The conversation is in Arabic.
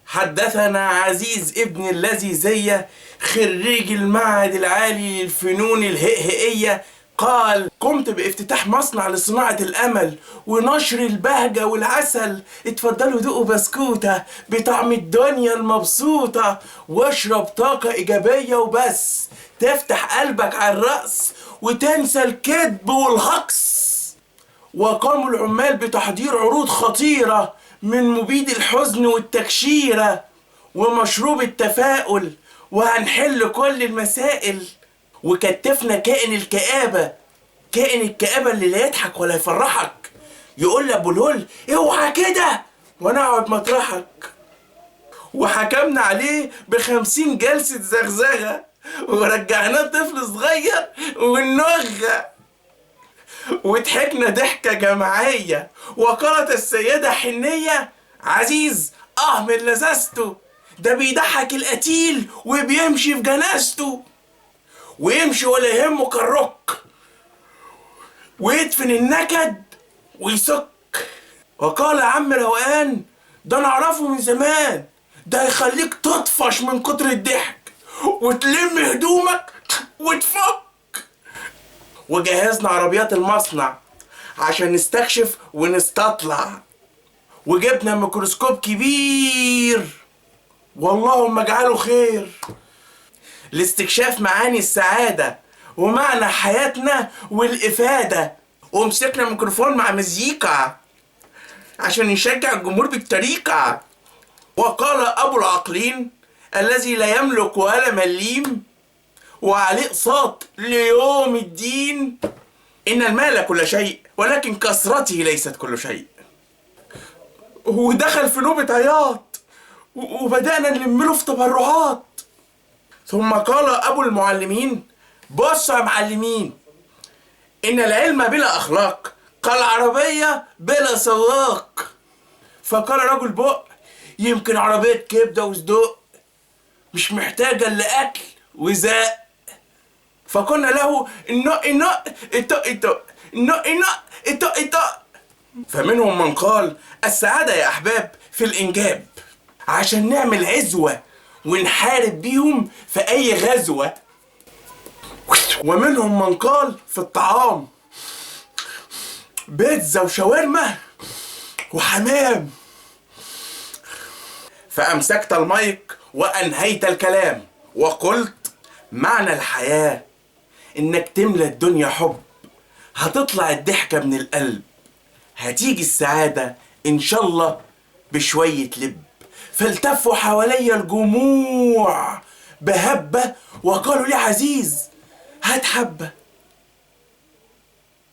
حدثنا عزيز ابن الذي زي خريج المعهد العالي للفنون الهئهئية قال: قمت بافتتاح مصنع لصناعة الأمل ونشر البهجة والعسل. اتفضلوا دوقوا بسكوتة بطعم الدنيا المبسوطة واشرب طاقة إيجابية وبس تفتح قلبك على الرأس وتنسى الكذب والهقص. وقاموا العمال بتحضير عروض خطيرة من مبيد الحزن والتكشيرة ومشروب التفاؤل، وهنحل كل المسائل. وكتفنا كائن الكآبة، كائن الكآبة اللي لا يضحك ولا يفرحك، يقول لأبو الهول: اوعى كده، وانا اقعد مطرحك. وحكمنا عليه ب50 جلسة زغزغة ورجعناه طفل صغير والنغة. وضحكنا ضحكة جماعية وقالت السيدة حنية: عزيز من لذته، ده بيضحك القتيل وبيمشي في جنازته، ويمشي ولا يهمه كالرك، ويدفن النكد ويسك. وقال عم روقان: ده انا اعرفه من زمان، ده يخليك تطفش من كتر الضحك وتلم هدومك وتفك. وجهزنا عربيات المصنع عشان نستكشف ونستطلع، وجبنا ميكروسكوب كبير واللهم اجعله خير لاستكشاف معاني السعادة ومعنى حياتنا والإفادة. ومسكنا ميكروفون مع مزيكا عشان يشجع الجمهور بالطريقة. وقال أبو العقلين الذي لا يملك ولا مليم وعليه اقساط ليوم الدين: إن المال كل شيء ولكن كثرته ليست كل شيء. ودخل في نوبة عياط وبدأنا نلمله في تبرعات. ثم قال أبو المعلمين: بصوا يا معلمين، إن العلم بلا أخلاق كالعربية بلا سواق. فقال رجل بق: يمكن عربية كبدة وصدق مش محتاجة إلا أكل وزاق. فقلنا له: النق النق الطق الطق النق النق الطق الطق. فمنهم من قال: السعادة يا أحباب في الإنجاب، عشان نعمل عزوة ونحارب بيهم في أي غزوة. ومنهم من قال: في الطعام، بيتزا وشاورما وحمام. فأمسكت المايك وأنهيت الكلام وقلت: معنى الحياة إنك تملى الدنيا حب، هتطلع الضحكة من القلب، هتيجي السعادة إن شاء الله بشوية لب. فالتفوا حوالي الجموع بهبة وقالوا لي: عزيز هات حبة.